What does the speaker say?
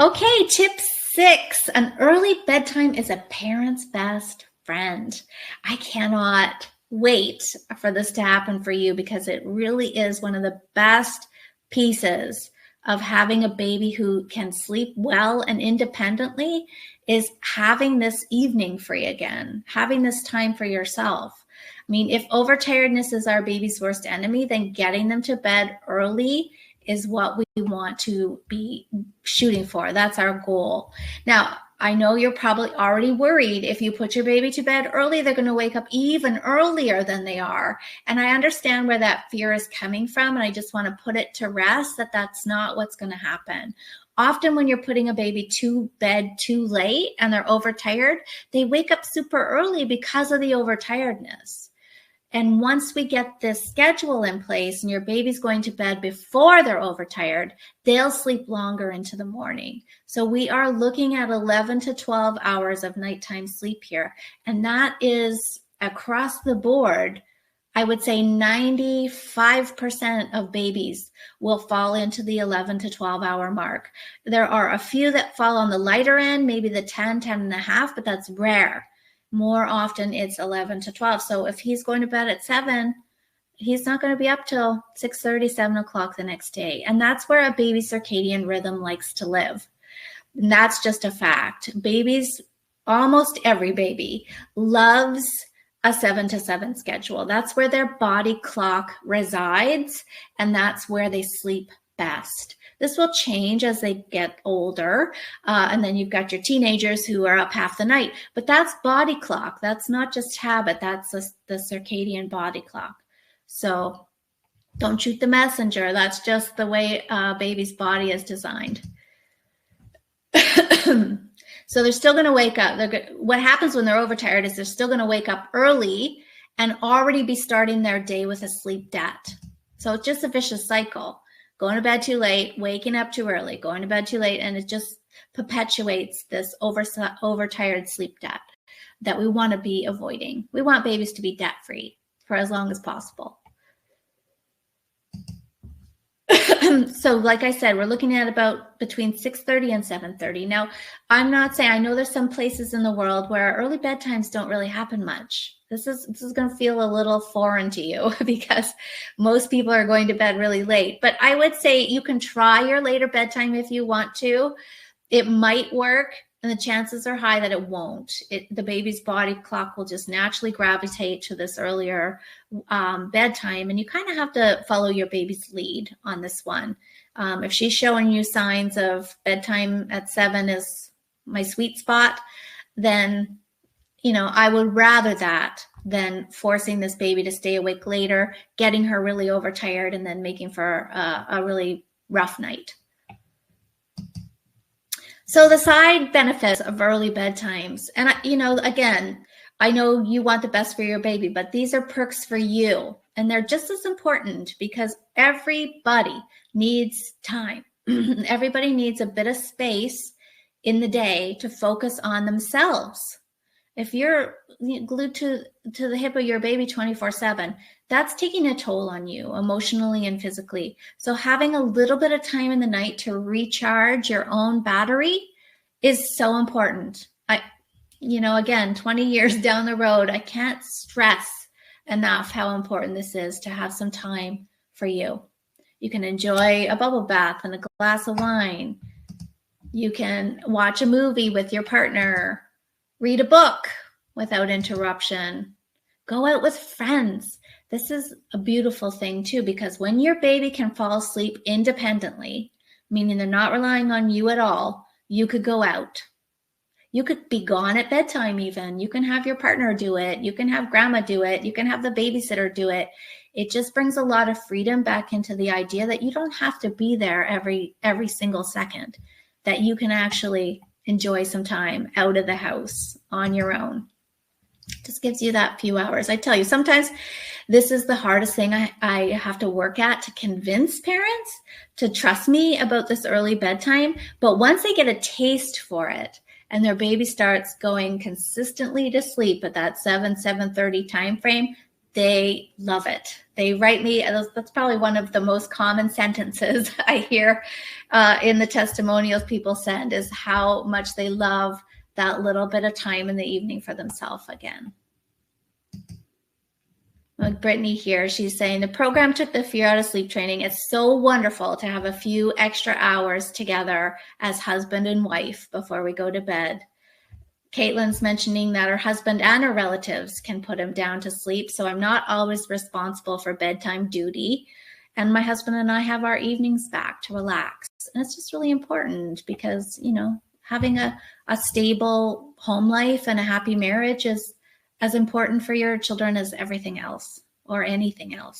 Okay, tip 6, an early bedtime is a parent's best friend. I cannot wait for this to happen for you because it really is one of the best pieces of having a baby who can sleep well and independently is having this evening free again, having this time for yourself. I mean, if overtiredness is our baby's worst enemy, then getting them to bed early is what we want to be shooting for. That's our goal. Now, I know you're probably already worried if you put your baby to bed early, they're going to wake up even earlier than they are. And I understand where that fear is coming from. And I just want to put it to rest that that's not what's going to happen. Often when you're putting a baby to bed too late and they're overtired, they wake up super early because of the overtiredness. And once we get this schedule in place and your baby's going to bed before they're overtired, they'll sleep longer into the morning. So we are looking at 11 to 12 hours of nighttime sleep here. And that is across the board. I would say 95% of babies will fall into the 11 to 12 hour mark. There are a few that fall on the lighter end, maybe the 10 and a half, but that's rare. More often it's 11 to 12. So if he's going to bed at 7, he's not going to be up till 6:30, 7 o'clock the next day. And that's where a baby's circadian rhythm likes to live. And that's just a fact. Babies, almost every baby, loves a 7 to 7 schedule. That's where their body clock resides, and that's where they sleep best. This will change as they get older. And then you've got your teenagers who are up half the night. But that's body clock. That's not just habit. That's the circadian body clock. So don't shoot the messenger. That's just the way a baby's body is designed. So they're still going to wake up. What happens when they're overtired is they're still going to wake up early and already be starting their day with a sleep debt. So it's just a vicious cycle. Going to bed too late, waking up too early, going to bed too late, and it just perpetuates this overtired sleep debt that we want to be avoiding. We want babies to be debt-free for as long as possible. So like I said, we're looking at about between 6:30 and 7:30. Now, I'm not saying, I know there's some places in the world where early bedtimes don't really happen much. This is going to feel a little foreign to you because most people are going to bed really late. But I would say you can try your later bedtime if you want to. It might work, and the chances are high that it won't. The baby's body clock will just naturally gravitate to this earlier bedtime, and you kind of have to follow your baby's lead on this one. If she's showing you signs of bedtime at 7 is my sweet spot, then I would rather that than forcing this baby to stay awake later, getting her really overtired, and then making for a really rough night. So the side benefits of early bedtimes, and again, I know you want the best for your baby, but these are perks for you, and they're just as important because everybody needs time. Everybody needs a bit of space in the day to focus on themselves. If you're glued to the hip of your baby 24/7, that's taking a toll on you emotionally and physically. So having a little bit of time in the night to recharge your own battery is so important. Again, 20 years down the road, I can't stress enough how important this is to have some time for you. You can enjoy a bubble bath and a glass of wine. You can watch a movie with your partner, read a book without interruption, go out with friends. This is a beautiful thing too, because when your baby can fall asleep independently, meaning they're not relying on you at all, you could go out. You could be gone at bedtime even. You can have your partner do it. You can have grandma do it. You can have the babysitter do it. It just brings a lot of freedom back into the idea that you don't have to be there every single second, that you can actually enjoy some time out of the house on your own. Just gives you that few hours. I tell you, sometimes this is the hardest thing I have to work at, to convince parents to trust me about this early bedtime. But once they get a taste for it and their baby starts going consistently to sleep at that 7:30 time frame, they love it. They write me, that's probably one of the most common sentences I hear in the testimonials people send, is how much they love that little bit of time in the evening for themselves again. Like Brittany here, she's saying the program took the fear out of sleep training. It's so wonderful to have a few extra hours together as husband and wife before we go to bed. Caitlin's mentioning that her husband and her relatives can put him down to sleep, so I'm not always responsible for bedtime duty. And my husband and I have our evenings back to relax. And it's just really important because, you know, having a stable home life and a happy marriage is as important for your children as everything else or anything else.